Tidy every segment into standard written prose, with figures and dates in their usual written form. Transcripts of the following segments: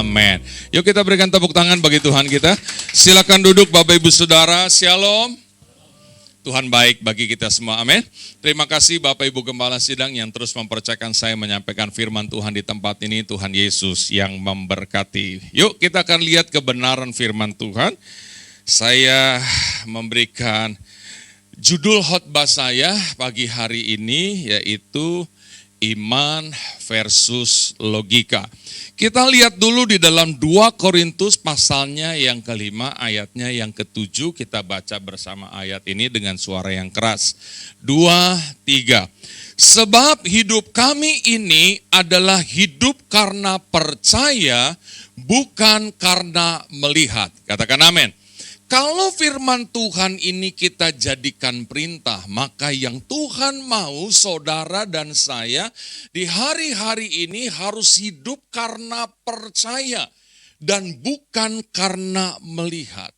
Amin. Yuk kita berikan tepuk tangan bagi Tuhan kita. Silakan duduk Bapak Ibu Saudara. Shalom. Tuhan baik bagi kita semua, amin. Terima kasih Bapak Ibu Gembala Sidang yang terus mempercayakan saya menyampaikan firman Tuhan di tempat ini. Tuhan Yesus yang memberkati. Yuk kita akan lihat kebenaran firman Tuhan. Saya memberikan judul khotbah saya pagi hari ini yaitu iman versus logika. Kita lihat dulu di dalam 2 Korintus pasalnya yang kelima, ayatnya yang ketujuh. Kita baca bersama ayat ini dengan suara yang keras. 2, 3. Sebab hidup kami ini adalah hidup karena percaya, bukan karena melihat. Katakan amin. Kalau firman Tuhan ini kita jadikan perintah, maka yang Tuhan mau saudara dan saya di hari-hari ini harus hidup karena percaya dan bukan karena melihat.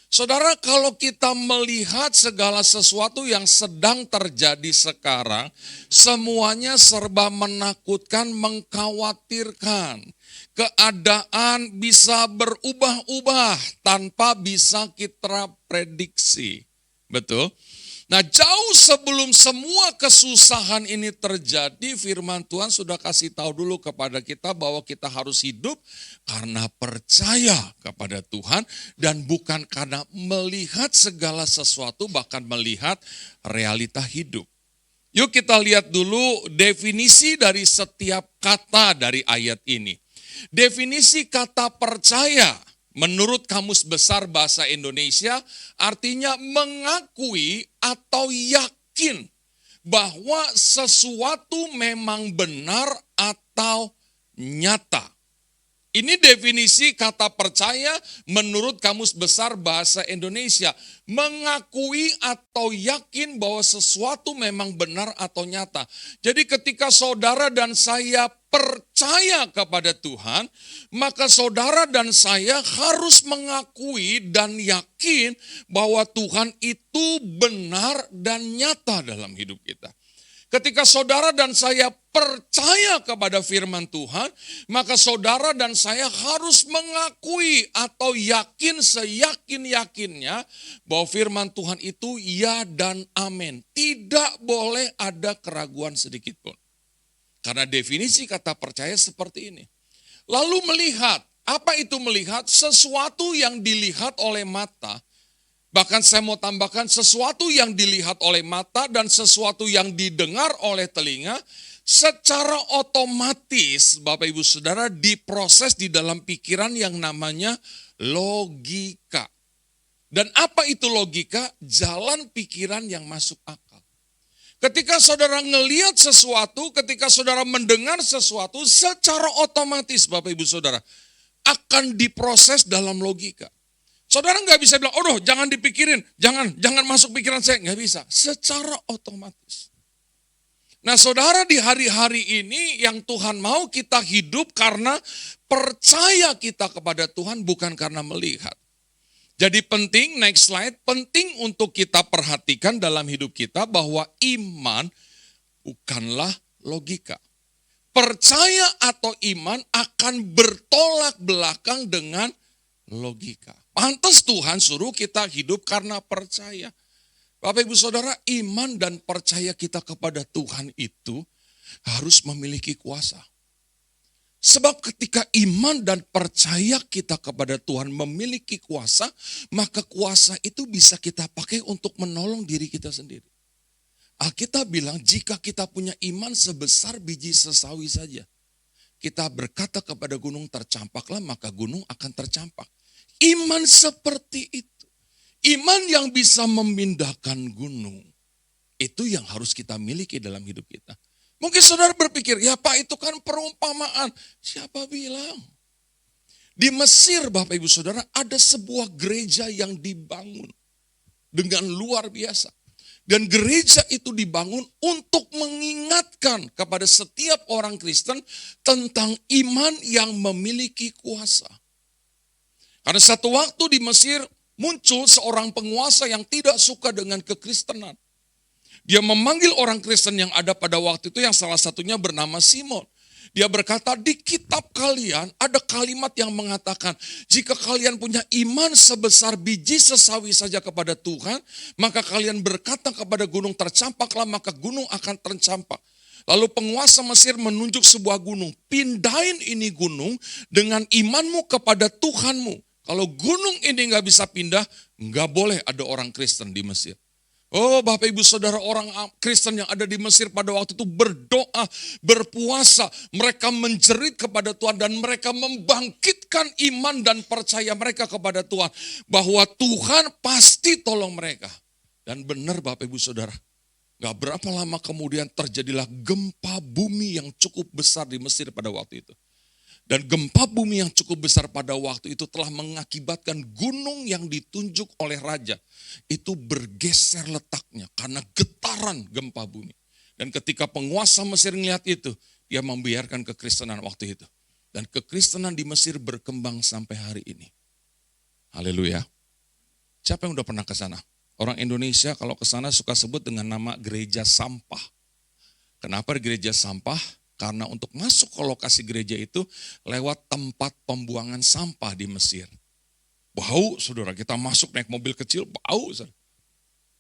Saudara, kalau kita melihat segala sesuatu yang sedang terjadi sekarang, semuanya serba menakutkan, mengkhawatirkan. Keadaan bisa berubah-ubah tanpa bisa kita prediksi. Betul? Nah, jauh sebelum semua kesusahan ini terjadi, firman Tuhan sudah kasih tahu dulu kepada kita bahwa kita harus hidup karena percaya kepada Tuhan dan bukan karena melihat segala sesuatu, bahkan melihat realita hidup. Yuk kita lihat dulu definisi dari setiap kata dari ayat ini. Definisi kata percaya menurut Kamus Besar Bahasa Indonesia artinya mengakui atau yakin bahwa sesuatu memang benar atau nyata. Ini definisi kata percaya menurut Kamus Besar Bahasa Indonesia. Mengakui atau yakin bahwa sesuatu memang benar atau nyata. Jadi ketika saudara dan saya percaya kepada Tuhan, maka saudara dan saya harus mengakui dan yakin bahwa Tuhan itu benar dan nyata dalam hidup kita. Ketika saudara dan saya percaya kepada firman Tuhan, maka saudara dan saya harus mengakui atau yakin seyakin-yakinnya bahwa firman Tuhan itu ya dan amin. Tidak boleh ada keraguan sedikit pun. Karena definisi kata percaya seperti ini. Lalu melihat, apa itu melihat? Sesuatu yang dilihat oleh mata. Bahkan saya mau tambahkan sesuatu yang dilihat oleh mata dan sesuatu yang didengar oleh telinga secara otomatis Bapak Ibu Saudara diproses di dalam pikiran yang namanya logika. Dan apa itu logika? Jalan pikiran yang masuk akal. Ketika saudara ngelihat sesuatu, ketika saudara mendengar sesuatu secara otomatis Bapak Ibu Saudara akan diproses dalam logika. Saudara nggak bisa bilang, oh jangan dipikirin, jangan masuk pikiran saya. Nggak bisa, secara otomatis. Nah saudara di hari-hari ini yang Tuhan mau kita hidup karena percaya kita kepada Tuhan bukan karena melihat. Jadi penting, next slide, penting untuk kita perhatikan dalam hidup kita bahwa iman bukanlah logika. Percaya atau iman akan bertolak belakang dengan logika. Pantas Tuhan suruh kita hidup karena percaya. Bapak Ibu Saudara, iman dan percaya kita kepada Tuhan itu harus memiliki kuasa. Sebab ketika iman dan percaya kita kepada Tuhan memiliki kuasa, maka kuasa itu bisa kita pakai untuk menolong diri kita sendiri. Alkitab bilang jika kita punya iman sebesar biji sesawi saja, kita berkata kepada gunung tercampaklah, maka gunung akan tercampak. Iman seperti itu. Iman yang bisa memindahkan gunung. Itu yang harus kita miliki dalam hidup kita. Mungkin saudara berpikir, ya Pak itu kan perumpamaan. Siapa bilang? Di Mesir Bapak Ibu Saudara ada sebuah gereja yang dibangun. Dengan luar biasa. Dan gereja itu dibangun untuk mengingatkan kepada setiap orang Kristen tentang iman yang memiliki kuasa. Karena satu waktu di Mesir muncul seorang penguasa yang tidak suka dengan kekristenan. Dia memanggil orang Kristen yang ada pada waktu itu yang salah satunya bernama Simon. Dia berkata, di kitab kalian ada kalimat yang mengatakan, jika kalian punya iman sebesar biji sesawi saja kepada Tuhan, maka kalian berkata kepada gunung tercampaklah, maka gunung akan tercampak. Lalu penguasa Mesir menunjuk sebuah gunung, pindahin ini gunung dengan imanmu kepada Tuhanmu. Kalau gunung ini nggak bisa pindah, nggak boleh ada orang Kristen di Mesir. Oh Bapak Ibu Saudara, orang Kristen yang ada di Mesir pada waktu itu berdoa, berpuasa. Mereka menjerit kepada Tuhan dan mereka membangkitkan iman dan percaya mereka kepada Tuhan. Bahwa Tuhan pasti tolong mereka. Dan benar Bapak Ibu Saudara, gak berapa lama kemudian terjadilah gempa bumi yang cukup besar di Mesir pada waktu itu. Dan gempa bumi yang cukup besar pada waktu itu telah mengakibatkan gunung yang ditunjuk oleh raja itu bergeser letaknya karena getaran gempa bumi. Dan ketika penguasa Mesir melihat itu, dia membiarkan kekristenan waktu itu. Dan kekristenan di Mesir berkembang sampai hari ini. Haleluya. Siapa yang udah pernah ke sana? Orang Indonesia kalau ke sana suka sebut dengan nama gereja sampah. Kenapa gereja sampah? Karena untuk masuk ke lokasi gereja itu lewat tempat pembuangan sampah di Mesir. Bau, saudara, kita masuk naik mobil kecil, bau. Saudara.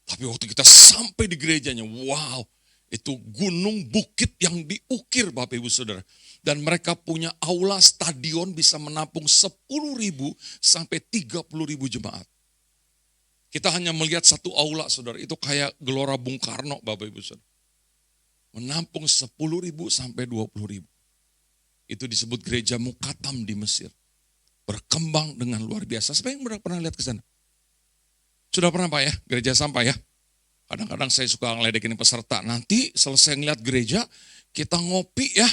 Tapi waktu kita sampai di gerejanya, wow, itu gunung bukit yang diukir Bapak Ibu Saudara. Dan mereka punya aula stadion bisa menampung 10.000 sampai 30.000 jemaat. Kita hanya melihat satu aula, saudara, itu kayak Gelora Bung Karno, Bapak Ibu Saudara. Menampung 10.000 sampai 20.000. Itu disebut gereja Mukatam di Mesir. Berkembang dengan luar biasa. Siapa yang pernah lihat ke sana? Sudah pernah Pak ya, gereja sampah ya? Kadang-kadang saya suka ngeledekin peserta. Nanti selesai ngeliat gereja, kita ngopi ya.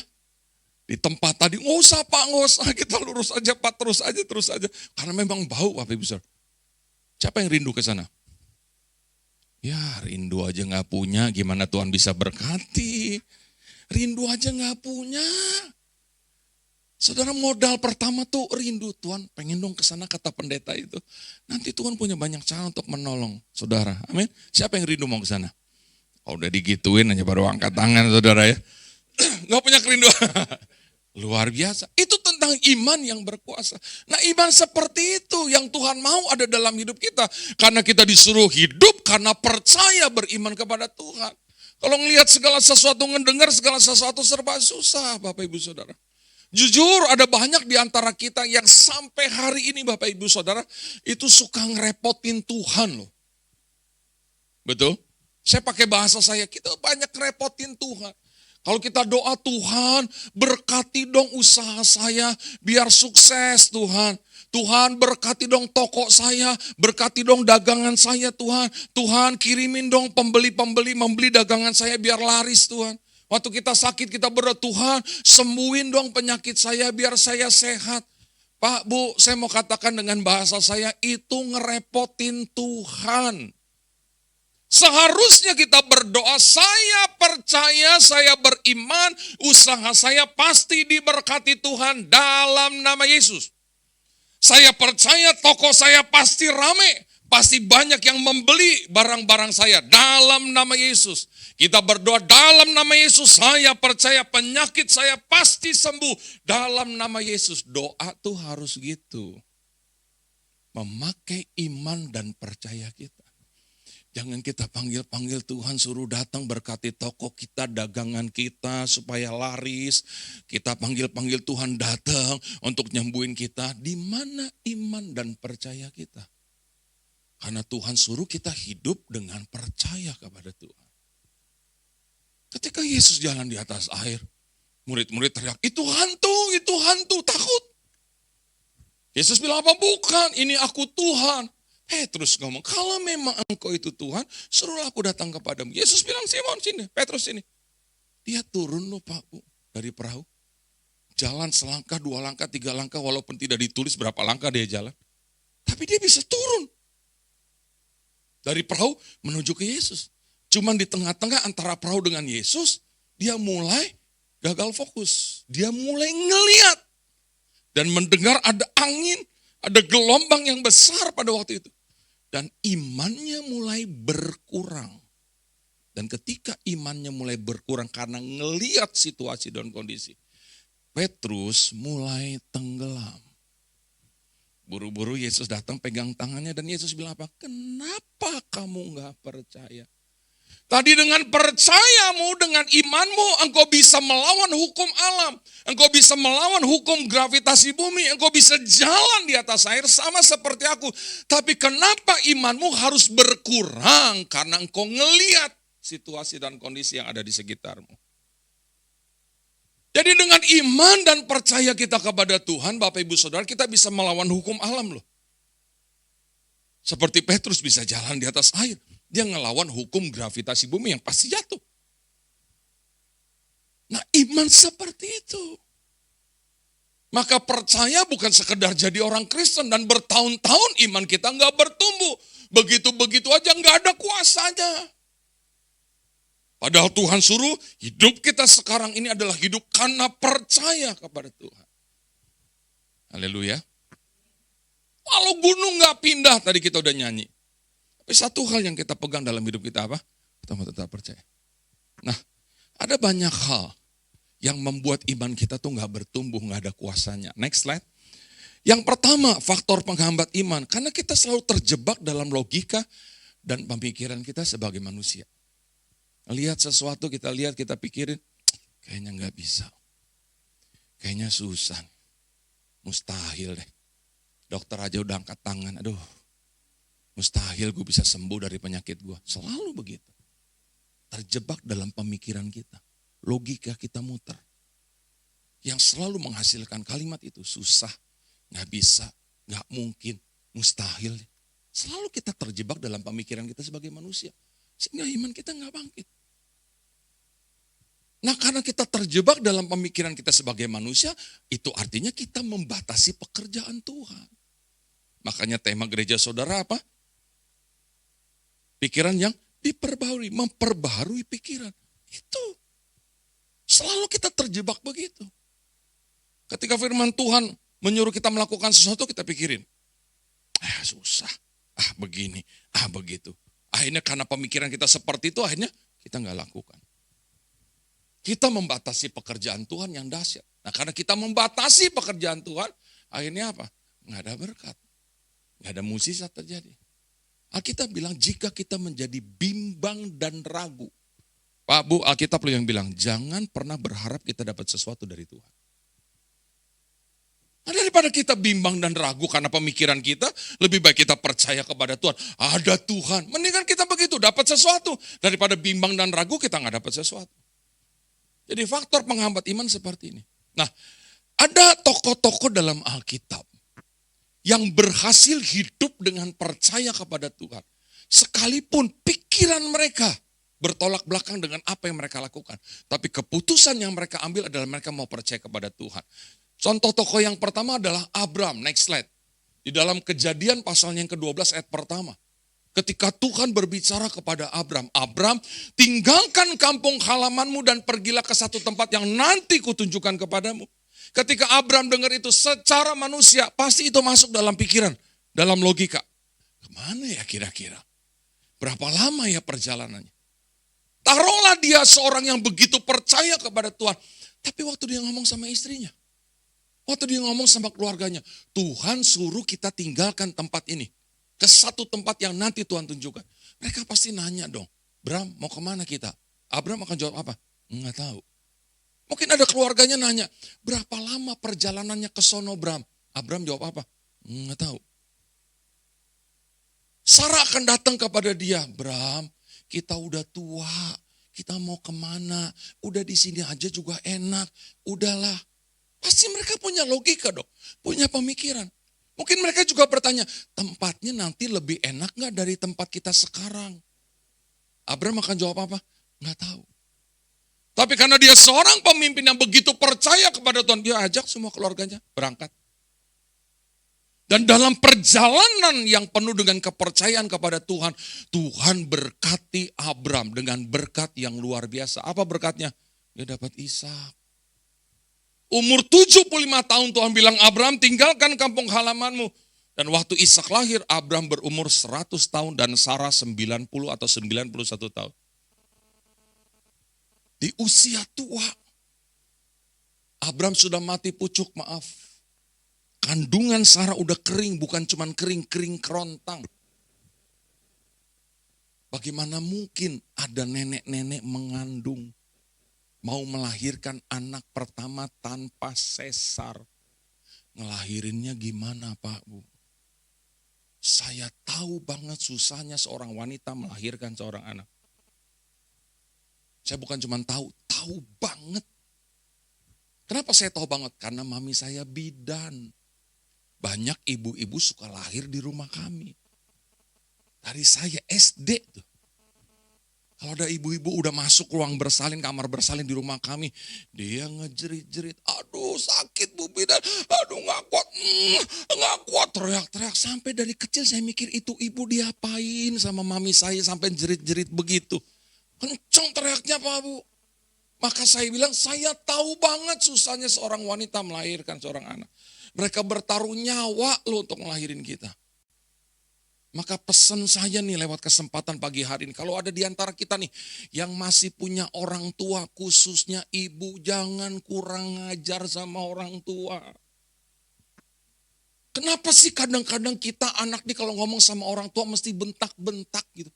Di tempat tadi, nggak usah Pak, nggak usah. Kita lurus aja Pak, terus aja. Karena memang bau Bapak Ibu Saudara. Siapa yang rindu ke sana? Ya rindu aja gak punya, gimana Tuhan bisa berkati. Rindu aja gak punya. Saudara, modal pertama tuh rindu. Tuhan pengen dong ke sana kata pendeta itu. Nanti Tuhan punya banyak cara untuk menolong saudara. Amin. Siapa yang rindu mau ke sana? Oh, udah digituin aja baru angkat tangan saudara ya. Gak punya kerinduan. Luar biasa. Itu tentang iman yang berkuasa. Nah iman seperti itu yang Tuhan mau ada dalam hidup kita. Karena kita disuruh hidup karena percaya beriman kepada Tuhan. Kalau ngelihat segala sesuatu, ngedengar segala sesuatu serba susah Bapak Ibu Saudara. Jujur ada banyak di antara kita yang sampai hari ini Bapak Ibu Saudara itu suka ngerepotin Tuhan loh. Betul? Saya pakai bahasa saya, kita banyak ngerepotin Tuhan. Kalau kita doa, Tuhan berkati dong usaha saya biar sukses Tuhan. Tuhan berkati dong toko saya, berkati dong dagangan saya Tuhan. Tuhan kirimin dong pembeli-pembeli membeli dagangan saya biar laris Tuhan. Waktu kita sakit kita berdoa, Tuhan sembuhin dong penyakit saya biar saya sehat. Pak, Bu, saya mau katakan dengan bahasa saya, itu ngerepotin Tuhan. Seharusnya kita berdoa, saya percaya, saya beriman, usaha saya pasti diberkati Tuhan dalam nama Yesus. Saya percaya toko saya pasti rame, pasti banyak yang membeli barang-barang saya dalam nama Yesus. Kita berdoa dalam nama Yesus, saya percaya penyakit saya pasti sembuh dalam nama Yesus. Doa tuh harus gitu. Memakai iman dan percaya kita. Jangan kita panggil-panggil Tuhan suruh datang berkati toko kita, dagangan kita supaya laris. Kita panggil-panggil Tuhan datang untuk nyembuhin kita. Di mana iman dan percaya kita? Karena Tuhan suruh kita hidup dengan percaya kepada Tuhan. Ketika Yesus jalan di atas air, murid-murid teriak, itu hantu, takut. Yesus bilang apa? Bukan, ini aku Tuhan. Petrus ngomong, kalau memang engkau itu Tuhan, suruhlah aku datang kepadamu. Yesus bilang, Simon sini, Petrus sini. Dia turun loh Pak, Bu, dari perahu. Jalan selangkah, 2 langkah, 3 langkah, walaupun tidak ditulis berapa langkah dia jalan. Tapi dia bisa turun. Dari perahu menuju ke Yesus. Cuman di tengah-tengah antara perahu dengan Yesus, dia mulai gagal fokus. Dia mulai ngeliat. Dan mendengar ada angin, ada gelombang yang besar pada waktu itu. Dan imannya mulai berkurang. Dan ketika imannya mulai berkurang karena ngeliat situasi dan kondisi. Petrus mulai tenggelam. Buru-buru Yesus datang pegang tangannya dan Yesus bilang apa? Kenapa kamu gak percaya? Tadi dengan percayamu, dengan imanmu, engkau bisa melawan hukum alam. Engkau bisa melawan hukum gravitasi bumi. Engkau bisa jalan di atas air sama seperti aku. Tapi kenapa imanmu harus berkurang? Karena engkau ngelihat situasi dan kondisi yang ada di sekitarmu. Jadi dengan iman dan percaya kita kepada Tuhan, Bapak Ibu Saudara, kita bisa melawan hukum alam loh. Seperti Petrus bisa jalan di atas air. Dia ngelawan hukum gravitasi bumi yang pasti jatuh. Nah, iman seperti itu. Maka percaya bukan sekedar jadi orang Kristen dan bertahun-tahun iman kita nggak bertumbuh. Begitu-begitu aja nggak ada kuasanya. Padahal Tuhan suruh hidup kita sekarang ini adalah hidup karena percaya kepada Tuhan. Haleluya. Walau gunung nggak pindah, tadi kita udah nyanyi. Tapi satu hal yang kita pegang dalam hidup kita apa? Kita mau tetap percaya. Nah, ada banyak hal yang membuat iman kita tuh nggak bertumbuh, nggak ada kuasanya. Next slide. Yang pertama, faktor penghambat iman. Karena kita selalu terjebak dalam logika dan pemikiran kita sebagai manusia. Lihat sesuatu, kita lihat, kita pikirin, kayaknya nggak bisa. Kayaknya susah. Mustahil deh. Dokter aja udah angkat tangan, aduh. Mustahil gue bisa sembuh dari penyakit gue. Selalu begitu. Terjebak dalam pemikiran kita. Logika kita muter. Yang selalu menghasilkan kalimat itu. Susah, gak bisa, gak mungkin, mustahil. Selalu kita terjebak dalam pemikiran kita sebagai manusia. Sehingga iman kita gak bangkit. Nah, karena kita terjebak dalam pemikiran kita sebagai manusia, itu artinya kita membatasi pekerjaan Tuhan. Makanya tema gereja saudara apa? Pikiran yang diperbarui, memperbarui pikiran. Itu. Selalu kita terjebak begitu. Ketika firman Tuhan menyuruh kita melakukan sesuatu, kita pikirin. Susah, begini, begitu. Akhirnya karena pemikiran kita seperti itu, akhirnya kita nggak lakukan. Kita membatasi pekerjaan Tuhan yang dahsyat. Nah, karena kita membatasi pekerjaan Tuhan, akhirnya apa? Nggak ada berkat. Nggak ada mukjizat terjadi. Alkitab bilang jika kita menjadi bimbang dan ragu. Pak, Bu, Alkitab yang bilang jangan pernah berharap kita dapat sesuatu dari Tuhan. Nah, daripada kita bimbang dan ragu karena pemikiran kita, lebih baik kita percaya kepada Tuhan. Ada Tuhan, mendingan kita begitu dapat sesuatu. Daripada bimbang dan ragu kita nggak dapat sesuatu. Jadi faktor penghambat iman seperti ini. Nah, ada tokoh-tokoh dalam Alkitab yang berhasil hidup dengan percaya kepada Tuhan. Sekalipun pikiran mereka bertolak belakang dengan apa yang mereka lakukan. Tapi keputusan yang mereka ambil adalah mereka mau percaya kepada Tuhan. Contoh tokoh yang pertama adalah Abram. Next slide. Di dalam Kejadian pasalnya yang ke-12 ayat pertama. Ketika Tuhan berbicara kepada Abram. Abram, tinggalkan kampung halamanmu dan pergilah ke satu tempat yang nanti kutunjukkan kepadamu. Ketika Abram dengar itu secara manusia, pasti itu masuk dalam pikiran, dalam logika. Kemana ya kira-kira? Berapa lama ya perjalanannya? Taruhlah dia seorang yang begitu percaya kepada Tuhan. Tapi waktu dia ngomong sama istrinya, waktu dia ngomong sama keluarganya, Tuhan suruh kita tinggalkan tempat ini. Ke satu tempat yang nanti Tuhan tunjukkan. Mereka pasti nanya dong, Bram mau kemana kita? Abram akan jawab apa? Nggak tahu. Mungkin ada keluarganya nanya, berapa lama perjalanannya ke sono Bram? Abram jawab apa? Nggak tahu. Sarah akan datang kepada dia, Bram, kita udah tua, kita mau kemana? Udah di sini aja juga enak, udahlah. Pasti mereka punya logika dong, punya pemikiran. Mungkin mereka juga bertanya, tempatnya nanti lebih enak nggak dari tempat kita sekarang? Abram akan jawab apa? Nggak tahu. Tapi karena dia seorang pemimpin yang begitu percaya kepada Tuhan, dia ajak semua keluarganya berangkat. Dan dalam perjalanan yang penuh dengan kepercayaan kepada Tuhan, Tuhan berkati Abram dengan berkat yang luar biasa. Apa berkatnya? Dia dapat Ishak. Umur 75 tahun Tuhan bilang, Abram tinggalkan kampung halamanmu. Dan waktu Ishak lahir, Abram berumur 100 tahun dan Sarah 90 atau 91 tahun. Di usia tua. Abram sudah mati pucuk, maaf. Kandungan Sarah udah kering, bukan cuman kering kerontang. Bagaimana mungkin ada nenek-nenek mengandung, mau melahirkan anak pertama tanpa sesar. Ngelahirinnya gimana Pak Bu? Saya tahu banget susahnya seorang wanita melahirkan seorang anak. Saya bukan cuma tahu banget. Kenapa saya tahu banget? Karena mami saya bidan. Banyak ibu-ibu suka lahir di rumah kami. Dari saya SD tuh. Kalau ada ibu-ibu udah masuk ruang bersalin, kamar bersalin di rumah kami. Dia ngejerit-jerit, aduh sakit Bu bidan, aduh gak kuat, teriak-teriak. Sampai dari kecil saya mikir itu ibu diapain sama mami saya sampai jerit-jerit begitu. Kenceng teriaknya Pak Bu. Maka saya bilang, saya tahu banget susahnya seorang wanita melahirkan seorang anak. Mereka bertaruh nyawa loh untuk melahirin kita. Maka pesan saya nih lewat kesempatan pagi hari ini. Kalau ada di antara kita nih yang masih punya orang tua, khususnya ibu, jangan kurang ngajar sama orang tua. Kenapa sih kadang-kadang kita anak nih kalau ngomong sama orang tua mesti bentak-bentak gitu.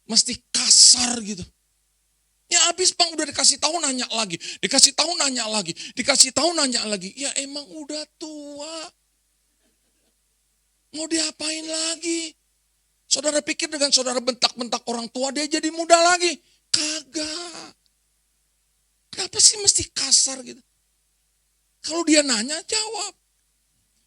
Mesti kasar gitu. Ya habis Bang udah dikasih tahu nanya lagi. Dikasih tahu nanya lagi. Dikasih tahu nanya lagi. Ya emang udah tua. Mau diapain lagi? Saudara pikir dengan saudara bentak-bentak orang tua dia jadi muda lagi? Kagak. Kenapa sih mesti kasar gitu? Kalau dia nanya, jawab.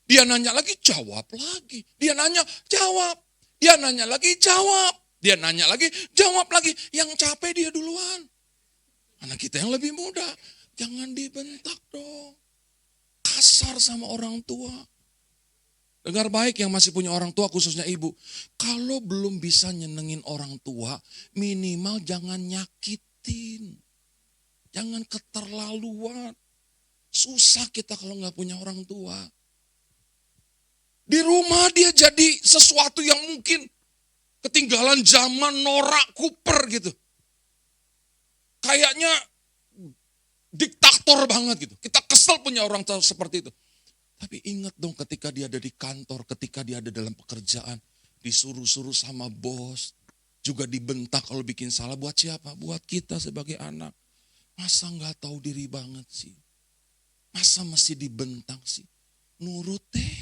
Dia nanya lagi, jawab lagi. Dia nanya, jawab. Dia nanya lagi, jawab. Dia nanya lagi, jawab lagi. Yang capek dia duluan. Anak kita yang lebih muda. Jangan dibentak dong. Kasar sama orang tua. Dengar baik yang masih punya orang tua khususnya ibu. Kalau belum bisa nyenengin orang tua, minimal jangan nyakitin. Jangan keterlaluan. Susah kita kalau nggak punya orang tua. Di rumah dia jadi sesuatu yang mungkin ketinggalan zaman norak kuper gitu. Kayaknya diktator banget gitu. Kita kesel punya orang tua seperti itu. Tapi ingat dong ketika dia ada di kantor, ketika dia ada dalam pekerjaan, disuruh-suruh sama bos, juga dibentak kalau bikin salah. Buat siapa? Buat kita sebagai anak. Masa nggak tahu diri banget sih? Masa mesti dibentak sih? Nurut deh.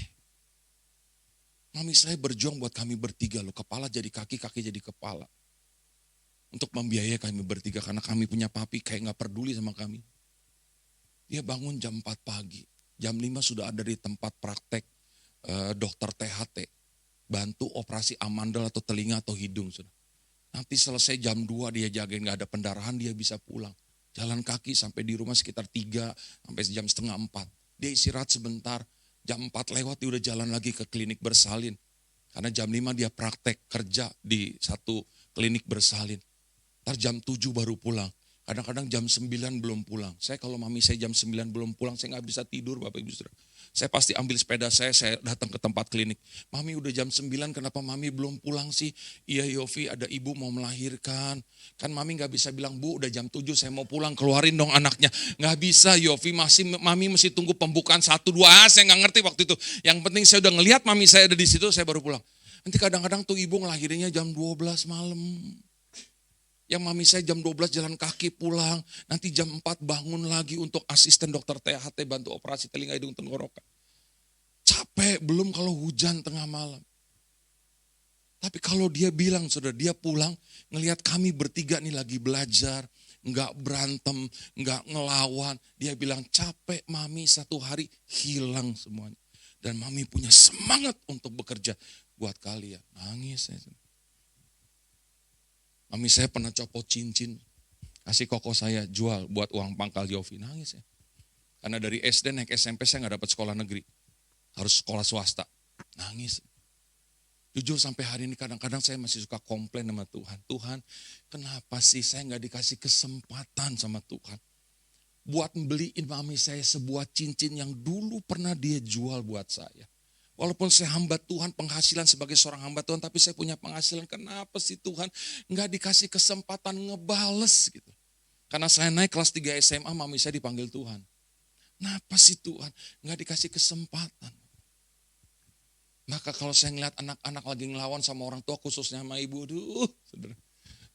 Mami saya berjuang buat kami bertiga loh. Kepala jadi kaki, kaki jadi kepala. Untuk membiayai kami bertiga karena kami punya papi kayak nggak peduli sama kami. Dia bangun jam 4 pagi. Jam 5 sudah ada di tempat praktek dokter THT. Bantu operasi amandel atau telinga atau hidung. Sudah. Nanti selesai jam 2 dia jagain gak ada pendarahan dia bisa pulang. Jalan kaki sampai di rumah sekitar 3 sampai jam setengah 4. Dia istirahat sebentar. Jam 4 lewat dia udah jalan lagi ke klinik bersalin. Karena jam 5 dia praktek kerja di satu klinik bersalin. Ntar jam 7 baru pulang. Kadang-kadang jam 9 belum pulang. Saya kalau mami saya jam 9 belum pulang, saya gak bisa tidur Bapak Ibu Saudara. Saya pasti ambil sepeda saya datang ke tempat klinik. Mami udah jam 9, kenapa mami belum pulang sih? Iya Yofi, ada ibu mau melahirkan. Kan mami gak bisa bilang, Bu udah jam 7 saya mau pulang, keluarin dong anaknya. Gak bisa Yofi, mami mesti tunggu pembukaan 1-2. Saya gak ngerti waktu itu. Yang penting saya udah ngelihat mami saya ada di situ, saya baru pulang. Nanti kadang-kadang tuh ibu ngelahirinnya jam 12 malam. Yang mami saya jam 12 jalan kaki pulang. Nanti jam 4 bangun lagi untuk asisten dokter THT bantu operasi telinga hidung tenggorokan. Capek belum kalau hujan tengah malam. Tapi kalau dia bilang saudara dia pulang ngelihat kami bertiga nih lagi belajar. Enggak berantem, enggak ngelawan. Dia bilang capek mami satu hari hilang semuanya. Dan mami punya semangat untuk bekerja buat kalian. Nangis saya. Mami saya pernah copot cincin, kasih koko saya jual buat uang pangkal Yofi, nangis ya. Karena dari SD naik SMP saya gak dapat sekolah negeri, harus sekolah swasta, nangis. Jujur sampai hari ini kadang-kadang saya masih suka komplain sama Tuhan. Tuhan kenapa sih saya gak dikasih kesempatan sama Tuhan. Buat beliin mami saya sebuah cincin yang dulu pernah dia jual buat saya. Walaupun saya hamba Tuhan, penghasilan sebagai seorang hamba Tuhan, tapi saya punya penghasilan. Kenapa sih Tuhan nggak dikasih kesempatan ngebales gitu. Karena saya naik kelas 3 SMA, mami saya dipanggil Tuhan. Kenapa sih Tuhan nggak dikasih kesempatan? Maka kalau saya ngeliat anak-anak lagi ngelawan sama orang tua, khususnya sama ibu, aduh, saudara,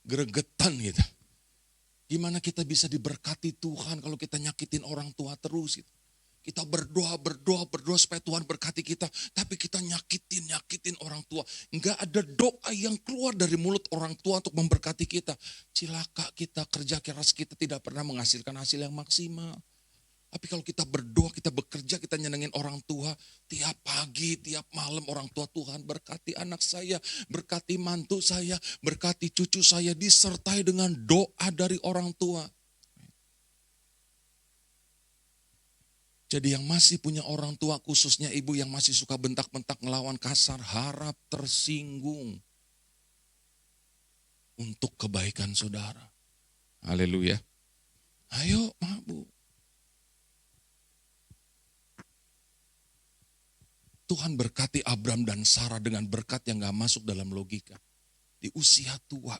gregetan gitu. Gimana kita bisa diberkati Tuhan kalau kita nyakitin orang tua terus gitu. Kita berdoa supaya Tuhan berkati kita. Tapi kita nyakitin orang tua. Enggak ada doa yang keluar dari mulut orang tua untuk memberkati kita. Cilaka kita, kerja keras kita tidak pernah menghasilkan hasil yang maksimal. Tapi kalau kita berdoa, kita bekerja, kita nyenengin orang tua. Tiap pagi, tiap malam orang tua, Tuhan berkati anak saya, berkati mantu saya, berkati cucu saya, disertai dengan doa dari orang tua. Jadi yang masih punya orang tua, khususnya ibu yang masih suka bentak-bentak ngelawan kasar, harap tersinggung untuk kebaikan saudara. Haleluya. Ayo Bu. Tuhan berkati Abram dan Sarah dengan berkat yang gak masuk dalam logika. Di usia tua,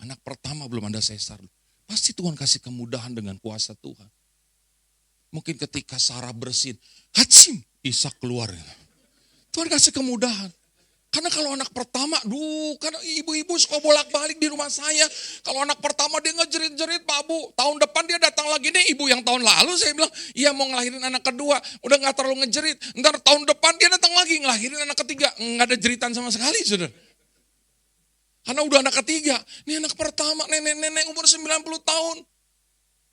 anak pertama belum ada sesar. Pasti Tuhan kasih kemudahan dengan kuasa Tuhan. Mungkin ketika Sarah bersin, hacim, Ishak keluar. Tuhan kasih kemudahan. Karena kalau anak pertama, karena ibu-ibu suka bolak-balik di rumah saya. Kalau anak pertama dia ngejerit-jerit, Pak Bu, tahun depan dia datang lagi nih, ibu yang tahun lalu saya bilang, iya mau ngelahirin anak kedua, udah gak terlalu ngejerit. Ntar tahun depan dia datang lagi, ngelahirin anak ketiga, gak ada jeritan sama sekali, saudara. Karena udah anak ketiga, ini anak pertama, nenek-nenek umur 90 tahun.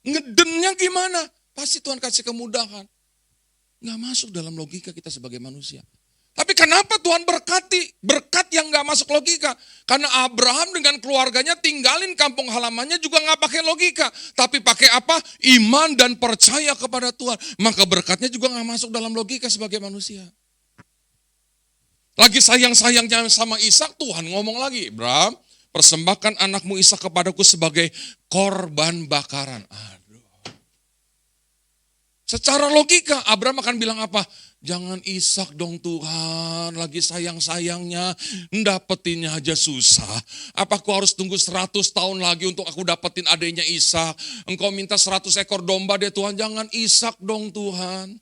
Ngedennya gimana? Pasti Tuhan kasih kemudahan. Gak masuk dalam logika kita sebagai manusia. Tapi kenapa Tuhan berkati? Berkat yang gak masuk logika. Karena Abraham dengan keluarganya tinggalin kampung halamannya juga gak pakai logika. Tapi pakai apa? Iman dan percaya kepada Tuhan. Maka berkatnya juga gak masuk dalam logika sebagai manusia. Lagi sayang-sayangnya sama Ishak, Tuhan ngomong lagi, Abraham, persembahkan anakmu Ishak kepadaku sebagai korban bakaran. Secara logika, Abraham akan bilang apa? Jangan Ishak dong Tuhan, lagi sayang-sayangnya, dapetinnya aja susah. Apa aku harus tunggu 100 tahun lagi untuk aku dapetin adanya Ishak? Engkau minta 100 ekor domba deh Tuhan, jangan Ishak dong Tuhan.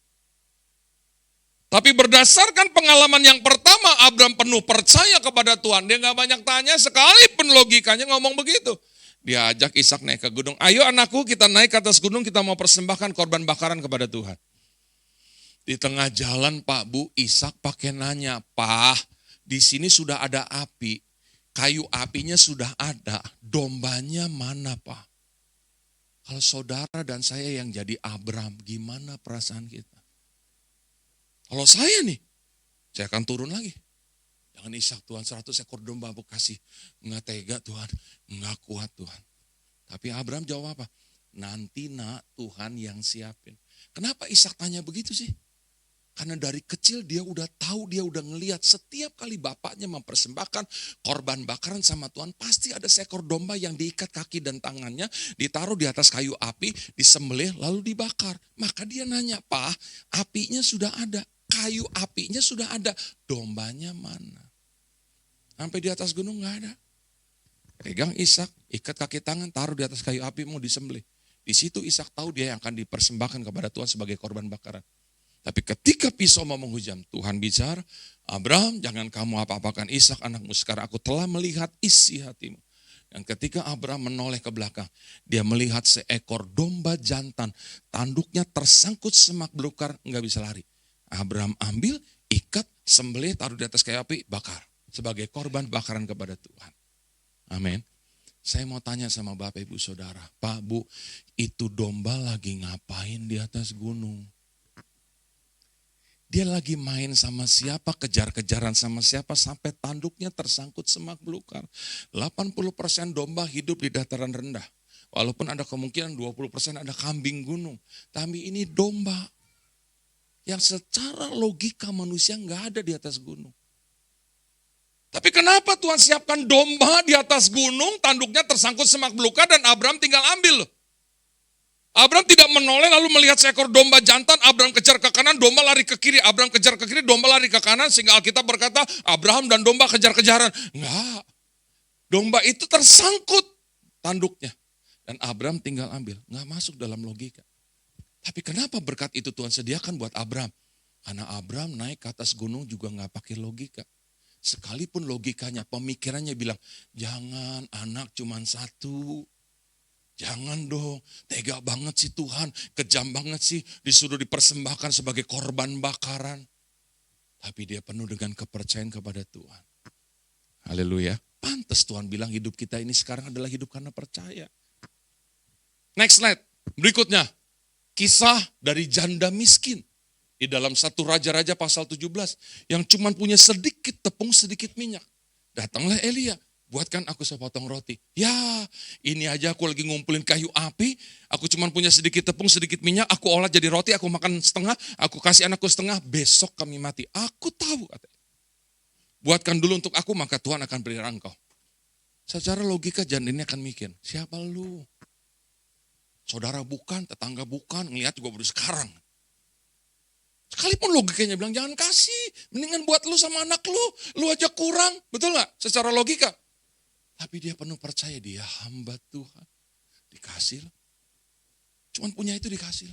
Tapi berdasarkan pengalaman yang pertama, Abraham penuh percaya kepada Tuhan. Dia gak banyak tanya, sekalipun logikanya ngomong begitu. Dia ajak Ishak naik ke gunung. Ayo anakku, kita naik ke atas gunung, kita mau persembahkan korban bakaran kepada Tuhan. Di tengah jalan Pak Bu, Ishak pakai nanya, Pak, di sini sudah ada api, kayu apinya sudah ada, dombanya mana Pak? Kalau saudara dan saya yang jadi Abraham, gimana perasaan kita? Kalau saya nih, saya akan turun lagi. Jangan Ishak Tuhan, 100 ekor domba aku kasih. Enggak tega Tuhan, enggak kuat Tuhan. Tapi Abraham jawab apa? Nanti nak Tuhan yang siapin. Kenapa Ishak tanya begitu sih? Karena dari kecil dia udah tahu, dia udah ngelihat setiap kali bapaknya mempersembahkan korban bakaran sama Tuhan, pasti ada seekor domba yang diikat kaki dan tangannya, ditaruh di atas kayu api, disembelih lalu dibakar. Maka dia nanya, Pak, apinya sudah ada, kayu apinya sudah ada, dombanya mana? Sampai di atas gunung nggak ada. Pegang Ishak, ikat kaki tangan, taruh di atas kayu api, mau disembelih. Di situ Ishak tahu dia yang akan dipersembahkan kepada Tuhan sebagai korban bakaran. Tapi ketika pisau mau menghujam, Tuhan bicara, Abraham jangan kamu apa-apakan Ishak anakmu, sekarang aku telah melihat isi hatimu. Dan ketika Abraham menoleh ke belakang, dia melihat seekor domba jantan, tanduknya tersangkut semak belukar, nggak bisa lari. Abraham ambil, ikat, sembelih, taruh di atas kayu api, bakar. Sebagai korban bakaran kepada Tuhan. Amin. Saya mau tanya sama Bapak Ibu Saudara, Pak Bu, itu domba lagi ngapain di atas gunung? Dia lagi main sama siapa, kejar-kejaran sama siapa, sampai tanduknya tersangkut semak belukar. 80% domba hidup di dataran rendah. Walaupun ada kemungkinan 20% ada kambing gunung. Tapi ini domba yang secara logika manusia nggak ada di atas gunung. Tapi kenapa Tuhan siapkan domba di atas gunung, tanduknya tersangkut semak belukar dan Abraham tinggal ambil loh. Abraham tidak menoleh lalu melihat seekor domba jantan, Abraham kejar ke kanan, domba lari ke kiri. Abraham kejar ke kiri, domba lari ke kanan, sehingga Alkitab berkata Abraham dan domba kejar-kejaran. Enggak, domba itu tersangkut tanduknya. Dan Abraham tinggal ambil, enggak masuk dalam logika. Tapi kenapa berkat itu Tuhan sediakan buat Abraham? Karena Abraham naik ke atas gunung juga gak pakai logika. Sekalipun logikanya, pemikirannya bilang, jangan anak cuman satu. Jangan dong, tega banget sih Tuhan, kejam banget sih disuruh dipersembahkan sebagai korban bakaran. Tapi dia penuh dengan kepercayaan kepada Tuhan. Haleluya. Pantas Tuhan bilang hidup kita ini sekarang adalah hidup karena percaya. Next slide, berikutnya. Kisah dari janda miskin. Di dalam 1 Raja-Raja pasal 17. Yang cuma punya sedikit tepung, sedikit minyak. Datanglah Elia. Buatkan aku sepotong roti. Ya, ini aja aku lagi ngumpulin kayu api. Aku cuma punya sedikit tepung, sedikit minyak. Aku olah jadi roti, aku makan setengah. Aku kasih anakku setengah, besok kami mati. Aku tahu, katanya. Buatkan dulu untuk aku, maka Tuhan akan beri engkau. Secara logika janda ini akan mikir, siapa lu? Saudara bukan, tetangga bukan, ngelihat juga baru sekarang. Sekalipun logikanya bilang, jangan kasih. Mendingan buat lu sama anak lu. Lu aja kurang, betul gak? Secara logika. Tapi dia penuh percaya, dia hamba Tuhan. Dikasih. Cuman punya itu dikasih.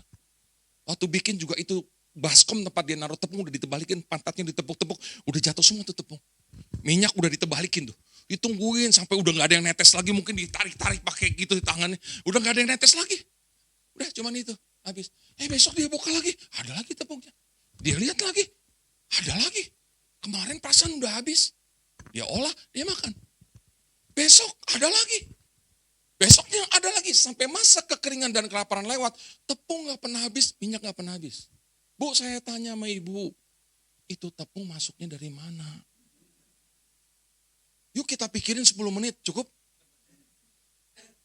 Waktu bikin juga itu baskom tempat dia naruh tepung udah ditebalikin, pantatnya ditepuk-tepuk, udah jatuh semua tuh tepung. Minyak udah ditebalikin tuh. Ditungguin sampai udah gak ada yang netes lagi, mungkin ditarik-tarik pakai gitu di tangannya. Udah gak ada yang netes lagi. Udah cuman itu, habis. Besok dia buka lagi, ada lagi tepungnya. Dia lihat lagi, ada lagi. Kemarin perasaan udah habis. Dia olah, dia makan. Besok ada lagi. Besoknya ada lagi. Sampai masa kekeringan dan kelaparan lewat. Tepung gak pernah habis, minyak gak pernah habis. Bu, saya tanya sama ibu. Itu tepung masuknya dari mana? Yuk kita pikirin 10 menit, cukup?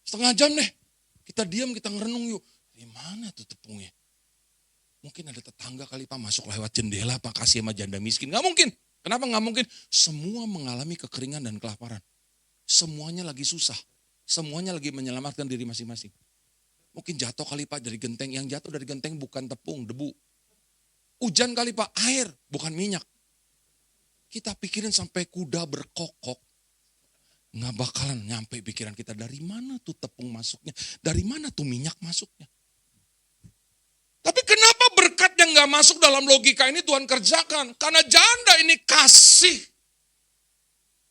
Setengah jam deh. Kita diam, kita ngerenung yuk. Dari mana tuh tepungnya? Mungkin ada tetangga kali Pak masuk lewat jendela Pak kasih sama janda miskin. Gak mungkin. Kenapa gak mungkin? Semua mengalami kekeringan dan kelaparan. Semuanya lagi susah. Semuanya lagi menyelamatkan diri masing-masing. Mungkin jatuh kali Pak dari genteng. Yang jatuh dari genteng bukan tepung, debu. Hujan kali Pak, air, bukan minyak. Kita pikirin sampai kuda berkokok. Nggak bakalan nyampe pikiran kita dari mana tuh tepung masuknya. Dari mana tuh minyak masuknya. Tapi kenapa berkat yang nggak masuk dalam logika ini Tuhan kerjakan? Karena janda ini kasih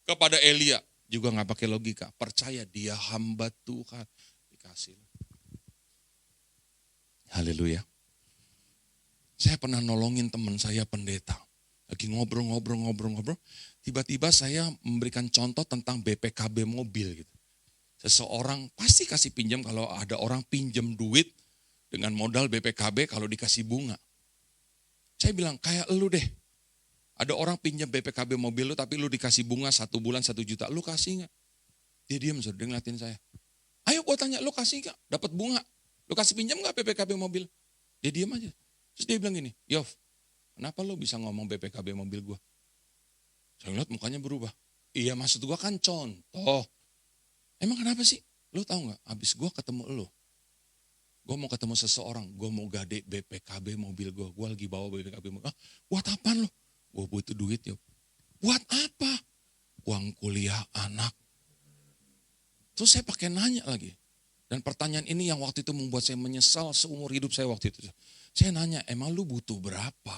kepada Elia. Juga nggak pakai logika. Percaya dia hamba Tuhan. Dikasih. Haleluya. Saya pernah nolongin teman saya pendeta. Lagi ngobrol. Tiba-tiba saya memberikan contoh tentang BPKB mobil gitu. Seseorang pasti kasih pinjam kalau ada orang pinjam duit dengan modal BPKB kalau dikasih bunga. Saya bilang kayak lu deh. Ada orang pinjam BPKB mobil lu tapi lu dikasih bunga 1 bulan 1 juta. Lu kasih gak? Dia diam, dia ngeliatin saya. Ayo gua tanya, lu kasih gak? Dapat bunga. Lu kasih pinjam gak BPKB mobil? Dia diam aja. Terus dia bilang gini, Yov, kenapa lu bisa ngomong BPKB mobil gua? Saya lihat mukanya berubah. Iya maksud gua kan contoh. Emang kenapa sih? Lu tahu gak? Abis gua ketemu lu. Gua mau ketemu seseorang. Gua mau gade BPKB mobil gua. Gua lagi bawa BPKB mobil. Buat apaan lu? Gua butuh duit Yov. Buat apa? Uang kuliah anak. Terus saya pakai nanya lagi. Dan pertanyaan ini yang waktu itu membuat saya menyesal seumur hidup saya waktu itu. Saya nanya, emang lu butuh berapa?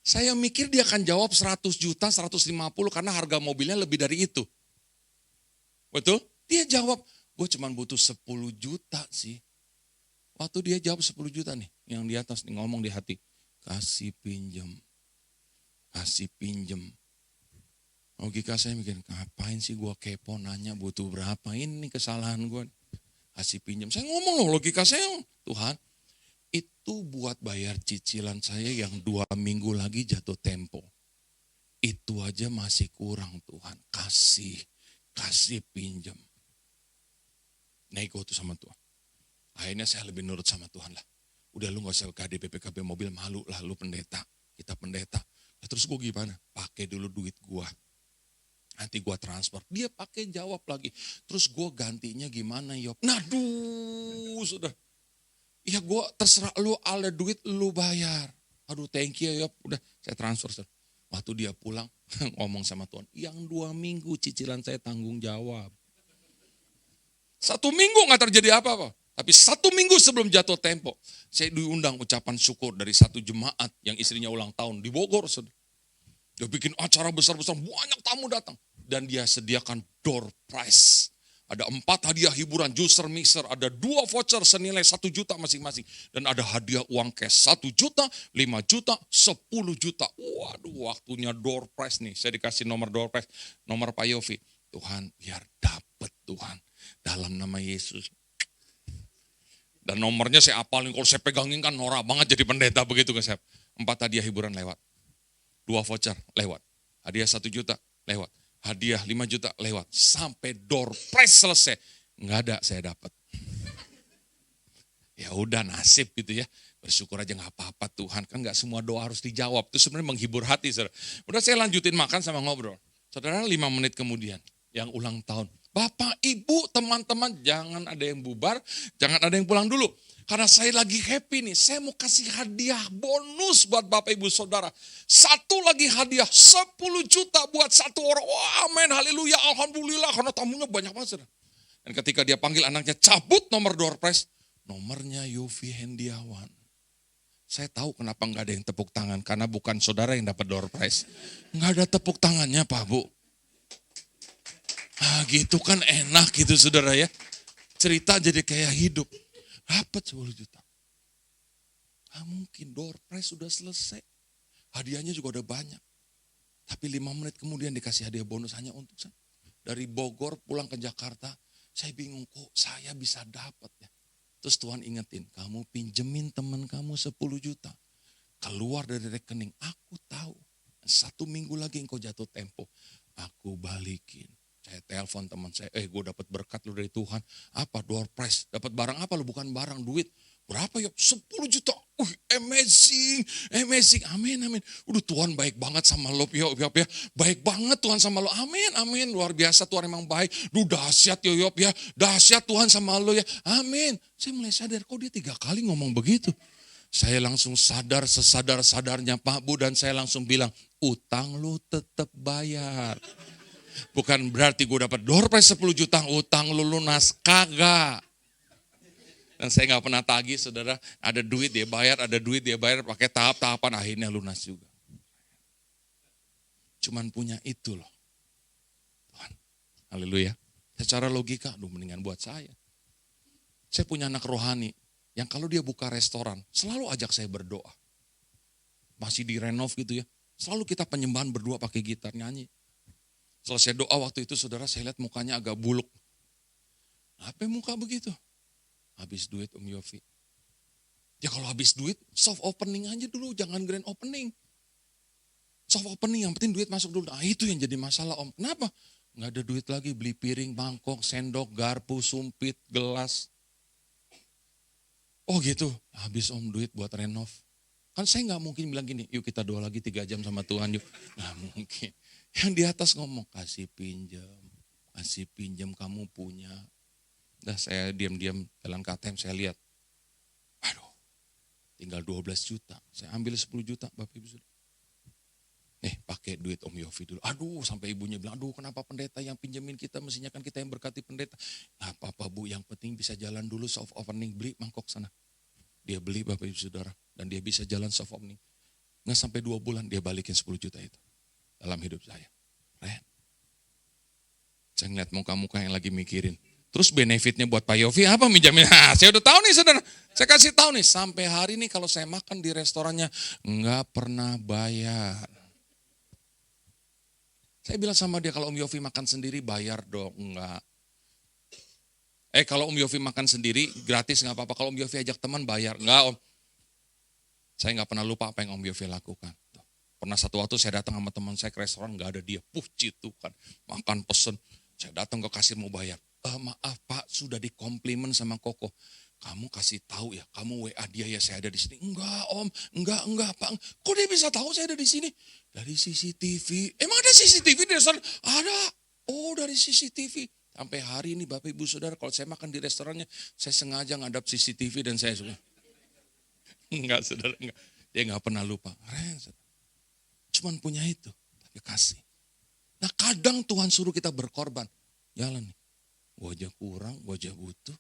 Saya mikir dia akan jawab 100 juta, 150 karena harga mobilnya lebih dari itu. Betul? Dia jawab, gue cuma butuh 10 juta sih. Waktu dia jawab 10 juta nih, yang di atas nih ngomong di hati. Kasih pinjem. Logika saya mikir, ngapain sih gue kepo nanya butuh berapa, ini kesalahan gue. Kasih pinjam. Saya ngomong loh logika saya, Tuhan. Itu buat bayar cicilan saya yang 2 minggu lagi jatuh tempo. Itu aja masih kurang Tuhan. Kasih pinjam. Nego tuh sama Tuhan. Akhirnya saya lebih nurut sama Tuhan lah. Udah lu gak usah KD BPKB mobil, malu lah lu pendeta. Kita pendeta. Nah, terus gue gimana? Pakai dulu duit gue. Nanti gue transfer. Dia pakai jawab lagi. Terus gue gantinya gimana Yop? Sudah. Ya gue terserah lu, ada duit lu bayar. Aduh thank you Yop. Udah saya transfer. Waktu dia pulang ngomong sama Tuhan. Yang 2 minggu cicilan saya tanggung jawab. 1 minggu gak terjadi apa-apa. Tapi 1 minggu sebelum jatuh tempo, saya diundang ucapan syukur dari satu jemaat yang istrinya ulang tahun di Bogor. Saudara. Dia bikin acara besar-besar, banyak tamu datang. Dan dia sediakan door prize. Ada 4 hadiah hiburan, juicer, mixer, ada 2 voucher senilai 1 juta masing-masing. Dan ada hadiah uang cash 1 juta, 5 juta, 10 juta. Waduh, waktunya door prize nih. Saya dikasih nomor door prize, nomor Pak Yofi. Tuhan, biar dapet Tuhan. Dalam nama Yesus. Dan nomornya saya apalin, kalau saya pegangin kan norak banget jadi pendeta begitu kan saya. 4 hadiah hiburan lewat. 2 voucher lewat. Hadiah 1 juta lewat. Hadiah 5 juta lewat. Sampai door prize selesai. Enggak ada saya dapat. Ya udah nasib gitu ya. Bersyukur aja gak apa-apa Tuhan. Kan gak semua doa harus dijawab. Itu sebenarnya menghibur hati. Saudara. Udah saya lanjutin makan sama ngobrol. Saudara 5 menit kemudian. Yang ulang tahun. Bapak, ibu, teman-teman, jangan ada yang bubar, jangan ada yang pulang dulu. Karena saya lagi happy nih, saya mau kasih hadiah bonus buat Bapak, Ibu, Saudara. 1 lagi hadiah, 10 juta buat 1 orang. Wah, amin, haleluya, alhamdulillah, karena tamunya banyak banget. Saudara. Dan ketika dia panggil anaknya, cabut nomor door prize, nomornya Yofi Hendiawan. Saya tahu kenapa nggak ada yang tepuk tangan, karena bukan saudara yang dapat door prize. Nggak ada tepuk tangannya, Pak, Bu. Ah gitu kan enak gitu saudara ya. Cerita jadi kayak hidup. Dapat 10 juta. Ah mungkin door prize sudah selesai. Hadiahnya juga udah banyak. Tapi 5 menit kemudian dikasih hadiah bonus hanya untuk saya. Dari Bogor pulang ke Jakarta. Saya bingung kok saya bisa dapat ya. Terus Tuhan ingetin. Kamu pinjemin teman kamu 10 juta. Keluar dari rekening. Aku tahu. 1 minggu lagi engkau jatuh tempo. Aku balikin. Saya telepon teman saya, gue dapat berkat lu dari Tuhan. Apa? Door prize. Dapat barang apa lu? Bukan barang, duit. Berapa ya? 10 juta. Amazing. Amazing. Amin, amin. Udah Tuhan baik banget sama lo. Ya. Baik banget Tuhan sama lo. Amin, amin. Luar biasa Tuhan emang baik. Duh dahsyat Yop ya. Dahsyat Tuhan sama lo ya. Amin. Saya mulai sadar, kok dia 3 kali ngomong begitu. Saya langsung sadar sesadar-sadarnya Pak Bu. Dan saya langsung bilang, utang lu tetap bayar. Bukan berarti gue dapat door prize 10 juta, utang lu lunas, kagak. Dan saya gak pernah tagih saudara, ada duit dia bayar, pakai tahap-tahapan akhirnya lunas juga. Cuman punya itu loh. Tuhan, haleluya. Secara logika, mendingan buat saya. Saya punya anak rohani, yang kalau dia buka restoran, selalu ajak saya berdoa. Masih direnov gitu ya, selalu kita penyembahan berdua pakai gitar, nyanyi. Selesai doa waktu itu saudara saya lihat mukanya agak buluk. Apa muka begitu? Habis duit Om Yofi. Ya kalau habis duit soft opening aja dulu, jangan grand opening. Soft opening yang penting duit masuk dulu. Nah itu yang jadi masalah Om. Kenapa? Nggak ada duit lagi beli piring, mangkok, sendok, garpu, sumpit, gelas. Oh gitu, habis Om duit buat renov. Kan saya nggak mungkin bilang gini, yuk kita doa lagi 3 jam sama Tuhan yuk. Nggak mungkin. Yang di atas ngomong, kasih pinjam kamu punya. Dah saya diam-diam jalan ke ATM saya lihat. Aduh, tinggal 12 juta. Saya ambil 10 juta Bapak Ibu Saudara. Pakai duit Om Yofi dulu. Aduh, sampai ibunya bilang, aduh kenapa pendeta yang pinjemin kita, mestinya kan kita yang berkati pendeta. Nah apa-apa Bu, yang penting bisa jalan dulu soft opening, beli mangkok sana. Dia beli Bapak Ibu Saudara, dan dia bisa jalan soft opening. Nggak sampai 2 bulan dia balikin 10 juta itu. Dalam hidup saya. Keren. Saya ngeliat muka-muka yang lagi mikirin. Terus benefitnya buat Pak Yofi apa minjamin? Saya udah tahu nih saudara. Saya kasih tahu nih, sampai hari ini kalau saya makan di restorannya, nggak pernah bayar. Saya bilang sama dia, kalau Om Yofi makan sendiri bayar dong. Enggak. Kalau Om Yofi makan sendiri gratis nggak apa-apa. Kalau Om Yofi ajak teman bayar. Enggak Om. Saya nggak pernah lupa apa yang Om Yofi lakukan. Pernah satu waktu saya datang sama teman saya ke restoran, nggak ada dia. Citu kan, makan pesen. Saya datang ke kasir mau bayar. Maaf Pak, sudah dikomplimen sama Koko. Kamu kasih tahu ya, kamu WA dia ya saya ada di sini. Enggak Om, enggak Pak. Kok dia bisa tahu saya ada di sini? Dari CCTV. Emang ada CCTV di restoran? Ada. Oh dari CCTV. Sampai hari ini Bapak Ibu Saudara, kalau saya makan di restorannya, saya sengaja ngadap CCTV dan saya suka. Enggak saudara, enggak. Dia enggak pernah lupa. Keren saudara. Cuman punya itu, tapi kasih. Nah kadang Tuhan suruh kita berkorban. Jalan nih, wajah kurang, wajah butuh.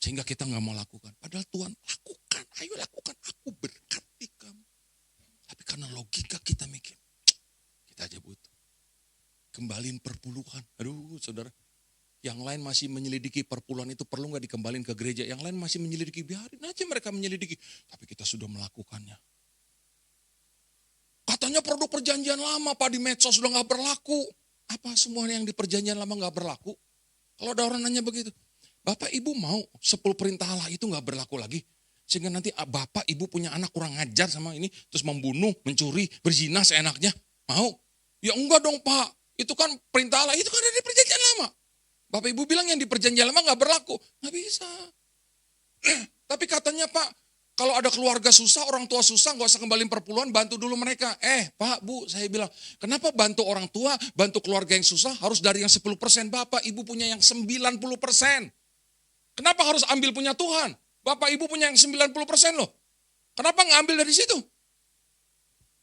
Sehingga kita nggak mau lakukan. Padahal Tuhan lakukan, ayo lakukan, aku berkati kamu. Tapi karena logika kita mikir, kita aja butuh. Kembaliin perpuluhan. Aduh saudara, yang lain masih menyelidiki perpuluhan itu perlu nggak dikembalin ke gereja. Yang lain masih menyelidiki, biarin aja mereka menyelidiki. Tapi kita sudah melakukannya. Katanya produk perjanjian lama Pak di medsos sudah nggak berlaku. Apa semuanya yang di perjanjian lama nggak berlaku? Kalau ada orang nanya begitu, Bapak Ibu mau 10 perintah Allah itu nggak berlaku lagi? Sehingga nanti Bapak Ibu punya anak kurang ajar sama ini, terus membunuh, mencuri, berzina seenaknya. Mau? Ya enggak dong Pak, itu kan perintah Allah, itu kan ada di perjanjian lama. Bapak Ibu bilang yang di perjanjian lama nggak berlaku. Nggak bisa. Tapi katanya Pak, kalau ada keluarga susah, orang tua susah, nggak usah kembaliin perpuluhan, bantu dulu mereka. Pak, Bu, saya bilang, kenapa bantu orang tua, bantu keluarga yang susah, harus dari yang 10%, Bapak, Ibu punya yang 90%. Kenapa harus ambil punya Tuhan? Bapak, Ibu punya yang 90% loh. Kenapa nggak ambil dari situ?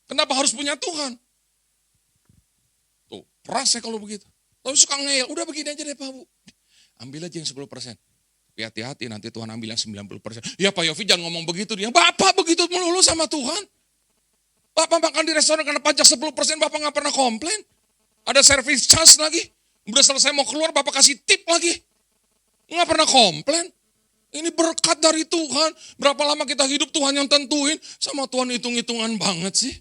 Kenapa harus punya Tuhan? Tuh, keras ya kalau begitu. Tapi suka ngeyel, udah begini aja deh Pak, Bu. Ambil aja yang 10%. Tapi hati-hati nanti Tuhan ambil yang 90%. Ya Pak Yofi jangan ngomong begitu. Dia, Bapak begitu melulu sama Tuhan. Bapak makan di restoran karena pajak 10%, Bapak gak pernah komplain. Ada service charge lagi. Udah selesai mau keluar, Bapak kasih tip lagi. Gak pernah komplain. Ini berkat dari Tuhan. Berapa lama kita hidup Tuhan yang tentuin. Sama Tuhan hitung-hitungan banget sih.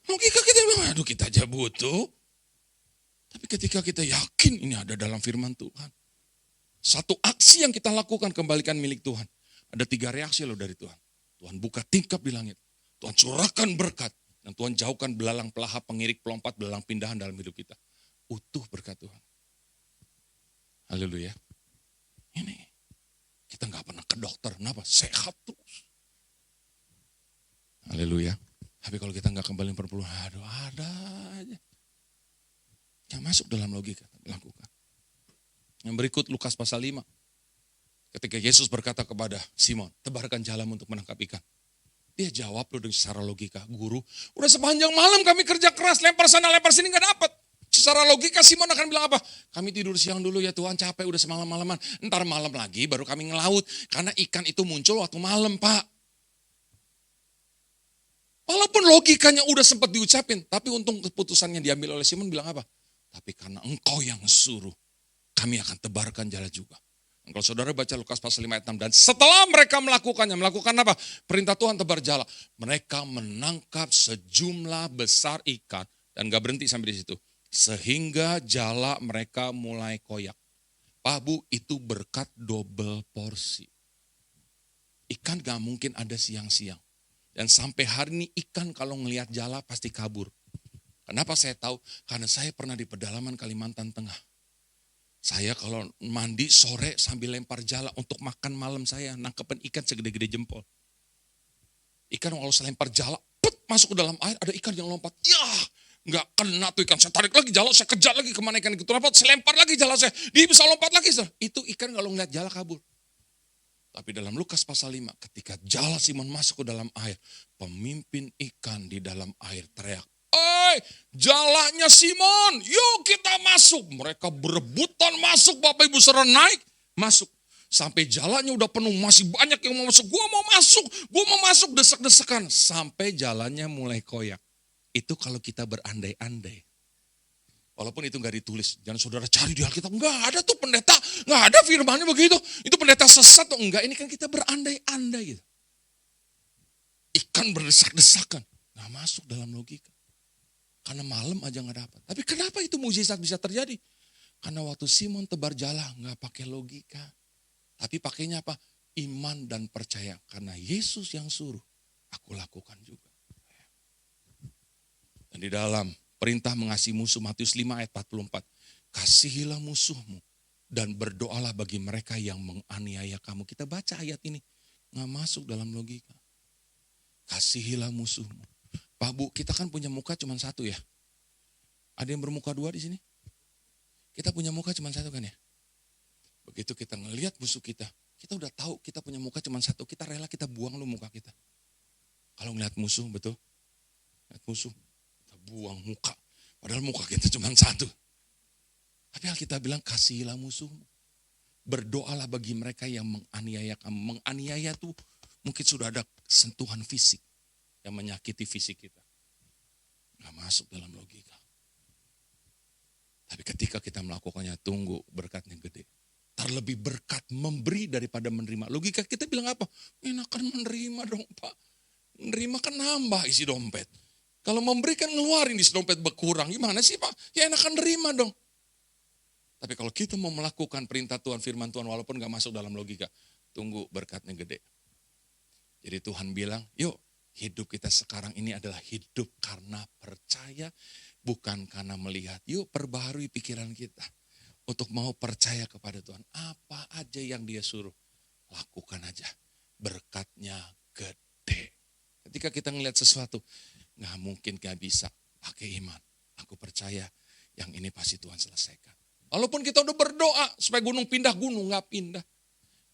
Logika kita bilang, aduh kita aja butuh. Tapi ketika kita yakin ini ada dalam firman Tuhan. Satu aksi yang kita lakukan kembalikan milik Tuhan. Ada 3 reaksi loh dari Tuhan. Tuhan buka tingkap di langit. Tuhan curahkan berkat. Dan Tuhan jauhkan belalang pelahap, pengirik, pelompat, belalang pindahan dalam hidup kita. Utuh berkat Tuhan. Haleluya. Ini. Kita gak pernah ke dokter. Kenapa? Sehat terus. Haleluya. Tapi kalau kita gak kembaliin perpuluhan, aduh ada aja. Yang masuk dalam logika, lakukan. Yang berikut Lukas pasal 5. Ketika Yesus berkata kepada Simon, tebarkan jalan untuk menangkap ikan. Dia jawab loh dengan secara logika, guru, udah sepanjang malam kami kerja keras, lempar sana, lempar sini gak dapat. Secara logika Simon akan bilang apa? Kami tidur siang dulu ya Tuhan, capek udah semalam-malaman. Ntar malam lagi baru kami ngelaut. Karena ikan itu muncul waktu malam Pak. Walaupun logikanya udah sempat diucapin, tapi untung keputusannya diambil oleh Simon bilang apa? Tapi karena engkau yang suruh, kami akan tebarkan jala juga. Dan kalau saudara baca Lukas pasal 5 ayat 6, dan setelah mereka melakukannya, melakukan apa? Perintah Tuhan tebar jala. Mereka menangkap sejumlah besar ikan, dan gak berhenti sampai di situ. Sehingga jala mereka mulai koyak. Pak Bu, itu berkat double porsi. Ikan gak mungkin ada siang-siang. Dan sampai hari ini ikan kalau ngelihat jala pasti kabur. Kenapa saya tahu? Karena saya pernah di pedalaman Kalimantan Tengah. Saya kalau mandi sore sambil lempar jala untuk makan malam saya. Nangkepin ikan segede-gede jempol. Ikan kalau saya lempar jala, masuk ke dalam air, ada ikan yang lompat. Ya, nggak kena tuh ikan. Saya tarik lagi jala, saya kejar lagi kemana ikan itu lompat. Saya lempar lagi jala saya, dia bisa lompat lagi. Itu ikan kalau ngeliat jala kabur. Tapi dalam Lukas pasal 5, ketika jala Simon masuk ke dalam air, pemimpin ikan di dalam air teriak, jalanya Simon, yuk kita masuk. Mereka berebutan masuk, Bapak Ibu saudara naik, masuk. Sampai jalannya udah penuh, masih banyak yang mau masuk. Gua mau masuk, desek-desekan. Sampai jalannya mulai koyak. Itu kalau kita berandai-andai. Walaupun itu gak ditulis, jangan saudara cari di Alkitab. Enggak ada tuh pendeta, enggak ada firmannya begitu. Itu pendeta sesat tuh, enggak. Ini kan kita berandai-andai gitu. Ikan berdesak-desakan, gak masuk dalam logika. Karena malam aja gak dapat. Tapi kenapa itu mukjizat bisa terjadi? Karena waktu Simon tebar jala gak pakai logika. Tapi pakainya apa? Iman dan percaya. Karena Yesus yang suruh, aku lakukan juga. Dan di dalam perintah mengasihi musuh, Matius 5 ayat 44. Kasihilah musuhmu dan berdoalah bagi mereka yang menganiaya kamu. Kita baca ayat ini. Gak masuk dalam logika. Kasihilah musuhmu. Pak Bu, kita kan punya muka cuma satu ya. Ada yang bermuka dua di sini? Kita punya muka cuma satu kan ya? Begitu kita ngelihat musuh kita udah tahu kita punya muka cuma satu. Kita rela kita buang lu muka kita. Kalau ngelihat musuh, betul? Ngelihat musuh, kita buang muka. Padahal muka kita cuma satu. Tapi Alkitab bilang kasihilah musuhmu. Berdoalah bagi mereka yang menganiaya kamu. Menganiaya tuh mungkin sudah ada sentuhan fisik yang menyakiti fisik kita. Gak masuk dalam logika. Tapi ketika kita melakukannya, tunggu berkatnya gede. Terlebih berkat memberi daripada menerima. Logika kita bilang apa? Enakan menerima dong Pak. Menerima kan nambah isi dompet. Kalau memberi kan ngeluarin isi dompet berkurang. Gimana sih Pak? Ya enakan nerima dong. Tapi kalau kita mau melakukan perintah Tuhan, firman Tuhan, walaupun gak masuk dalam logika, tunggu berkatnya gede. Jadi Tuhan bilang, yuk hidup kita sekarang ini adalah hidup karena percaya, bukan karena melihat. Yuk perbaharui pikiran kita untuk mau percaya kepada Tuhan. Apa aja yang dia suruh, lakukan aja. Berkatnya gede. Ketika kita ngelihat sesuatu, gak mungkin gak bisa pakai iman. Aku percaya yang ini pasti Tuhan selesaikan. Walaupun kita udah berdoa supaya gunung pindah, gunung gak pindah.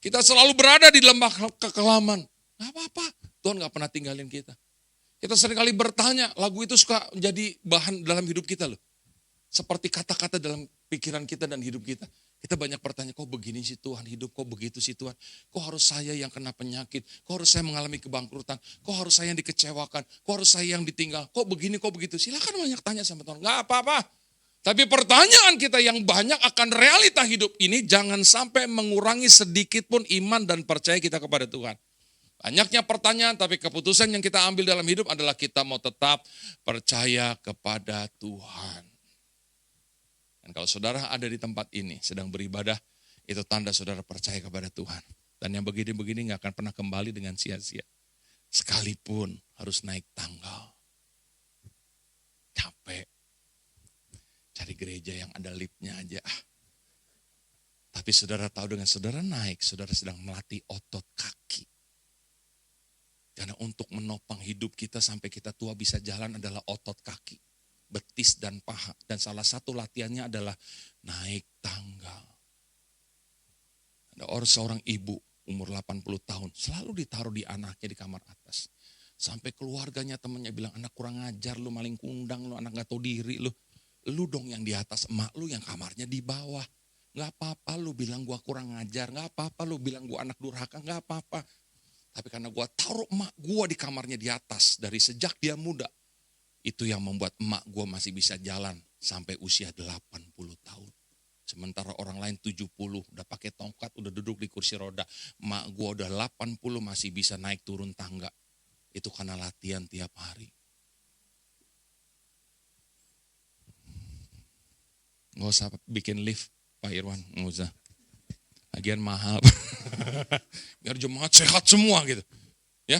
Kita selalu berada di lembah kekelaman. Gak apa-apa, Tuhan gak pernah tinggalin kita. Kita seringkali bertanya, lagu itu suka jadi bahan dalam hidup kita loh. Seperti kata-kata dalam pikiran kita dan hidup kita. Kita banyak bertanya, kok begini sih Tuhan hidup, kok begitu sih Tuhan. Kok harus saya yang kena penyakit, kok harus saya mengalami kebangkrutan, kok harus saya yang dikecewakan, kok harus saya yang ditinggal, kok begini, kok begitu. Silakan banyak tanya sama Tuhan, gak apa-apa. Tapi pertanyaan kita yang banyak akan realita hidup ini jangan sampai mengurangi sedikit pun iman dan percaya kita kepada Tuhan. Banyaknya pertanyaan tapi keputusan yang kita ambil dalam hidup adalah kita mau tetap percaya kepada Tuhan. Dan kalau saudara ada di tempat ini sedang beribadah, itu tanda saudara percaya kepada Tuhan. Dan yang begini-begini gak akan pernah kembali dengan sia-sia. Sekalipun harus naik tangga. Capek. Cari gereja yang ada liftnya aja. Tapi saudara tahu dengan saudara naik, saudara sedang melatih otot kaki. Karena untuk menopang hidup kita sampai kita tua bisa jalan adalah otot kaki. Betis dan paha. Dan salah satu latihannya adalah naik tangga. Ada seorang ibu umur 80 tahun selalu ditaruh di anaknya di kamar atas. Sampai keluarganya temannya bilang, anak kurang ajar lu, maling kundang lu, anak gak tahu diri lu. Lu dong yang di atas, emak lu yang kamarnya di bawah. Gak apa-apa lu bilang gua kurang ajar, gak apa-apa lu bilang gua anak durhaka, gak apa-apa. Tapi karena gua taruh emak gua di kamarnya di atas dari sejak dia muda. Itu yang membuat emak gua masih bisa jalan sampai usia 80 tahun. Sementara orang lain 70 udah pakai tongkat, udah duduk di kursi roda. Emak gua udah 80 masih bisa naik turun tangga. Itu karena latihan tiap hari. Nggak usah bikin lift Pak Irwan, nggak usah. Lagian mahal. Biar jemaat sehat semua gitu. Ya,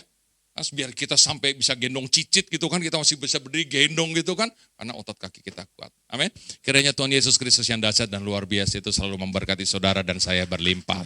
biar kita sampai bisa gendong cicit gitu kan, kita masih bisa berdiri gendong gitu kan. Karena otot kaki kita kuat. Amin. Kiranya Tuhan Yesus Kristus yang dahsyat dan luar biasa itu selalu memberkati saudara dan saya berlimpah.